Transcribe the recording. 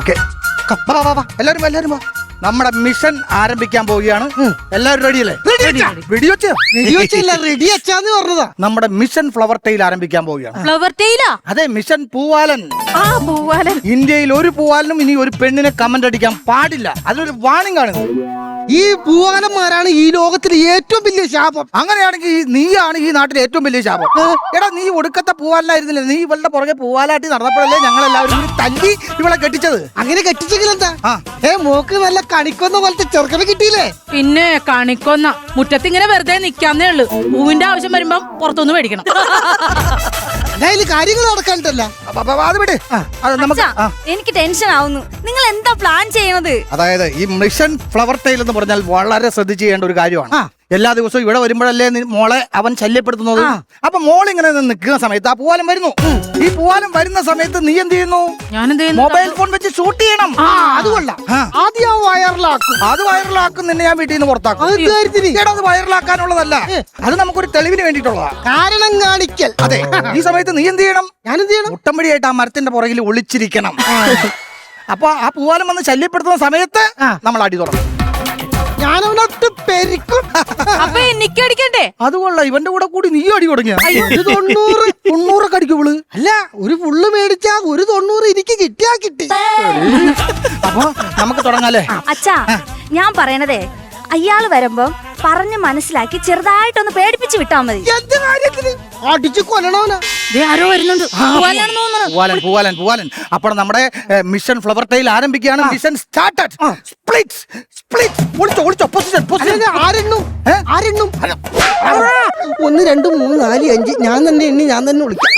Okay എല്ലാരും വാ. നമ്മുടെ മിഷൻ ആരംഭിക്കാൻ പോവുകയാണ്. എല്ലാവരും റെഡിയല്ലേ? റെഡിയച്ചാന്ന് പറഞ്ഞതാ. നമ്മുടെ മിഷൻ ഫ്ലവർ ടെയിൽ ആരംഭിക്കാൻ പോവുകയാണ്. ഫ്ലവർ ടെയിലാ? അതെ, മിഷൻ പൂവാലൻ. പൂവാലൻ. ഇന്ത്യയിൽ ഒരു പൂവാലനും ഇനി ഒരു പെണ്ണിനെ കമന്റ് അടിക്കാൻ പാടില്ല. അതിലൊരു വാണിംഗ് ആണ്. ഈ പൂവാലന്മാരാണ് ഈ ലോകത്തിലെ ഏറ്റവും വലിയ ശാപം. അങ്ങനെയാണെങ്കിൽ നീയാണ് ഈ നാട്ടിലെ ഏറ്റവും വലിയ ശാപം. എടാ, നീ ഒടുക്കത്തെ പൂവാലനായിരുന്നില്ലേ? നീ ഇവളുടെ പുറകെ പൂവാലാട്ടി നടന്നപ്പോഴല്ലേ ഞങ്ങൾ എല്ലാവരും കൂടി തല്ലി ഇവളെ കെട്ടിച്ചത്. അങ്ങനെ കെട്ടിച്ചെങ്കിൽ എന്താ? മോക്ക് നല്ല കണിക്കൊന്ന പോലത്തെ ചെറുക്കനെ കിട്ടിയില്ലേ? പിന്നെ കണിക്കൊന്ന മുറ്റത്ത് ഇങ്ങനെ വെറുതെ നിക്കാന്നേ ഉള്ളു. പൂവിന്റെ ആവശ്യം വരുമ്പോ പുറത്തുനിന്ന് മേടിക്കണം. എന്തായാലും കാര്യങ്ങൾ നടക്കാനിട്ടല്ല. അത് വിട്. നമുക്ക് എനിക്ക് ടെൻഷൻ ആവുന്നു. നിങ്ങൾ എന്താ പ്ലാൻ ചെയ്യുന്നത്? അതായത് ഈ മിഷൻ ഫ്ലവർ ടെയിൽ എന്ന് പറഞ്ഞാൽ വളരെ ശ്രദ്ധിച്ച് ചെയ്യേണ്ട ഒരു കാര്യമാണ്. എല്ലാ ദിവസവും ഇവിടെ വരുമ്പോഴല്ലേ മോളെ അവൻ ശല്യപ്പെടുത്തുന്നത്. അപ്പൊ മോൾ ഇങ്ങനെ നിൽക്കുന്ന സമയത്ത് ആ പൂവാലം വരുന്നു. ഈ പൂവാലം വരുന്ന സമയത്ത് നീ എന്ത് ചെയ്യുന്നു? മൊബൈൽ ഫോൺ വെച്ച് ഷൂട്ട് ചെയ്യണം. അത് കൊള്ളാം. ആദ്യം വൈറലാക്കും. അത് വൈറലാക്കും. നിന്നെ ഞാൻ വീട്ടിൽ നിന്ന് പുറത്താക്കും. അത് വൈറലാക്കാനുള്ളതല്ല, അത് നമുക്കൊരു തെളിവിന് വേണ്ടിയിട്ടുള്ളതാ. കാരണം കാണിക്കൽ. അതെ, ഈ സമയത്ത് നീ എന്ത് ചെയ്യണം? ഞാൻ എന്ത് ചെയ്യണം? മുട്ടമ്പടിയായിട്ട് ആ മരത്തിന്റെ പുറകിൽ ഒളിച്ചിരിക്കണം. അപ്പൊ ആ പൂവാലം വന്ന് ശല്യപ്പെടുത്തുന്ന സമയത്ത് നമ്മൾ അടി തുടങ്ങും. ഞാനവനൊട്ട് പെരിക്കും. അപ്പൊ എനിക്ക് അടിക്കണ്ടേ? അതുകൊള്ള ഇവന്റെ കൂടെ കൂടി നീ അടി തുടങ്ങിയ 90 കടിക്കുള്ളു. അല്ല, ഒരു ഫുള്ള് മേടിച്ചാ 190 എനിക്ക് കിട്ടിയാ കിട്ടി. അപ്പൊ നമുക്ക് തുടങ്ങാല്ലേ? അച്ഛാ, ഞാൻ പറയണതേ, അയാള് വരുമ്പോ പറഞ്ഞ് മനസ്സിലാക്കി ചെറുതായിട്ടൊന്ന് പേടിപ്പിച്ച് വിട്ടാ മതി. എന്ത് കാര്യത്തിന് അടിച്ചു കൊല്ലണവനാ? ആരോ വരുന്നുണ്ട്. പൂവാലൻ. അപ്പോൾ നമ്മുടെ മിഷൻ ഫ്ലവർ ടെയിൽ ആരംഭിക്കുകയാണ്. Mission started. ഒളിച്ചോ പൊസിഷൻ. ആരെണ്ണും 1 2 3 4 5 ഞാൻ തന്നെ എണ്ണി ഞാൻ തന്നെ വിളിക്കാം.